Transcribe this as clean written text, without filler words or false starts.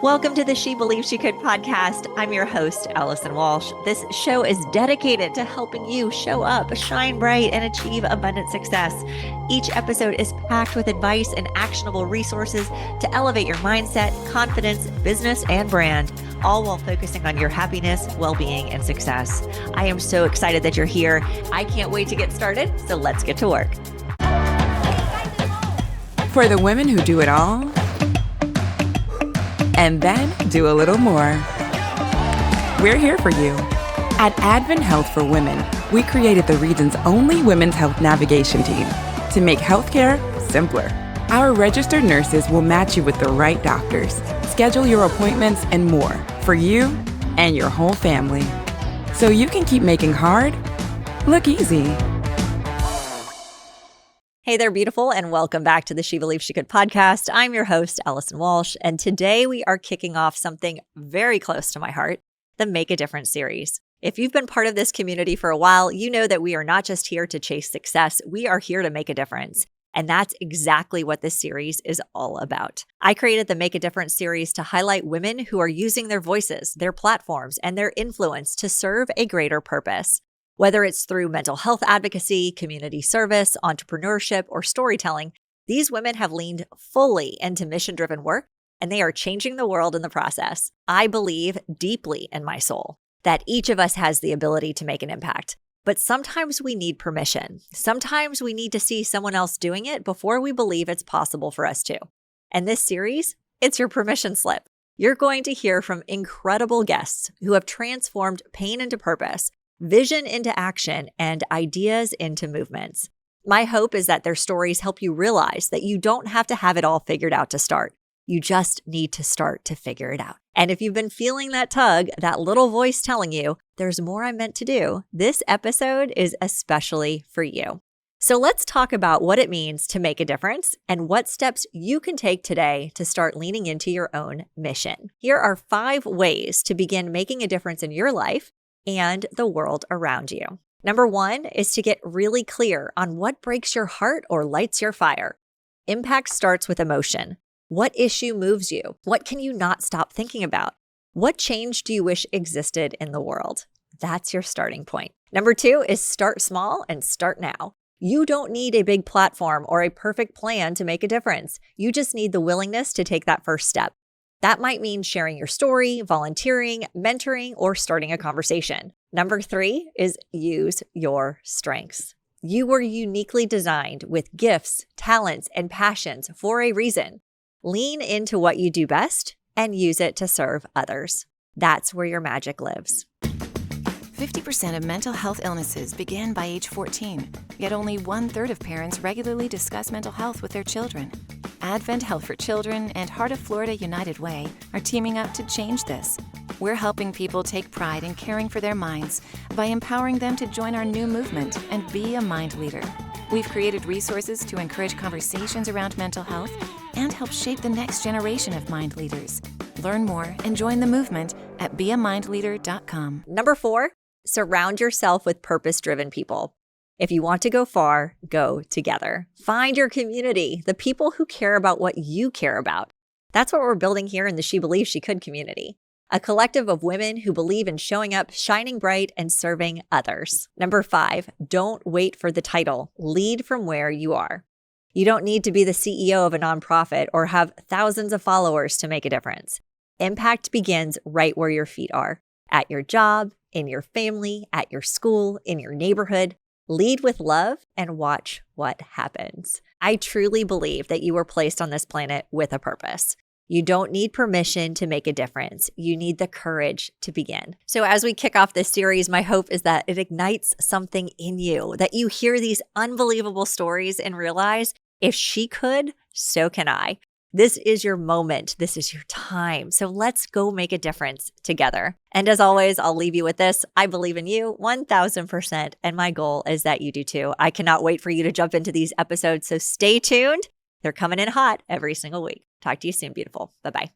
Welcome to the She Believes She Could podcast. I'm your host, Allison Walsh. This show is dedicated to helping you show up, shine bright, and achieve abundant success. Each episode is packed with advice and actionable resources to elevate your mindset, confidence, business, and brand, all while focusing on your happiness, well-being, and success. I am so excited that you're here. I can't wait to get started, so let's get to work. For the women who do it all, and then do a little more. We're here for you. At Advent Health for Women, we created the region's only women's health navigation team to make healthcare simpler. Our registered nurses will match you with the right doctors, schedule your appointments, and more for you and your whole family. So you can keep making hard look easy. Hey there, beautiful, and welcome back to the She Believes She Could podcast. I'm your host, Allison Walsh, and today we are kicking off something very close to my heart, the Make a Difference series. If you've been part of this community for a while, you know that we are not just here to chase success, we are here to make a difference. And that's exactly what this series is all about. I created the Make a Difference series to highlight women who are using their voices, their platforms, and their influence to serve a greater purpose. Whether it's through mental health advocacy, community service, entrepreneurship, or storytelling, these women have leaned fully into mission-driven work, and they are changing the world in the process. I believe deeply in my soul that each of us has the ability to make an impact, but sometimes we need permission. Sometimes we need to see someone else doing it before we believe it's possible for us too. And this series, it's your permission slip. You're going to hear from incredible guests who have transformed pain into purpose, vision into action, and ideas into movements. My hope is that their stories help you realize that you don't have to have it all figured out to start. You just need to start to figure it out. And if you've been feeling that tug, that little voice telling you, there's more I'm meant to do, this episode is especially for you. So let's talk about what it means to make a difference and what steps you can take today to start leaning into your own mission. Here are 5 ways to begin making a difference in your life and the world around you. Number 1 is to get really clear on what breaks your heart or lights your fire. Impact starts with emotion. What issue moves you? What can you not stop thinking about? What change do you wish existed in the world? That's your starting point. Number 2 is start small and start now. You don't need a big platform or a perfect plan to make a difference. You just need the willingness to take that first step. That might mean sharing your story, volunteering, mentoring, or starting a conversation. Number 3 is use your strengths. You were uniquely designed with gifts, talents, and passions for a reason. Lean into what you do best and use it to serve others. That's where your magic lives. 50% of mental health illnesses begin by age 14, yet only 1/3 of parents regularly discuss mental health with their children. Advent Health for Children and Heart of Florida United Way are teaming up to change this. We're helping people take pride in caring for their minds by empowering them to join our new movement and be a mind leader. We've created resources to encourage conversations around mental health and help shape the next generation of mind leaders. Learn more and join the movement at beamindleader.com. Number 4, surround yourself with purpose-driven people. If you want to go far, go together. Find your community, the people who care about what you care about. That's what we're building here in the She Believes She Could community. A collective of women who believe in showing up, shining bright, and serving others. Number 5, don't wait for the title. Lead from where you are. You don't need to be the CEO of a nonprofit or have thousands of followers to make a difference. Impact begins right where your feet are. At your job, in your family, at your school, in your neighborhood. Lead with love and watch what happens. I truly believe that you were placed on this planet with a purpose. You don't need permission to make a difference. You need the courage to begin. So as we kick off this series, my hope is that it ignites something in you, that you hear these unbelievable stories and realize if she could, so can I. This is your moment. This is your time. So let's go make a difference together. And as always, I'll leave you with this. I believe in you 1000%. And my goal is that you do too. I cannot wait for you to jump into these episodes. So stay tuned. They're coming in hot every single week. Talk to you soon, beautiful. Bye-bye.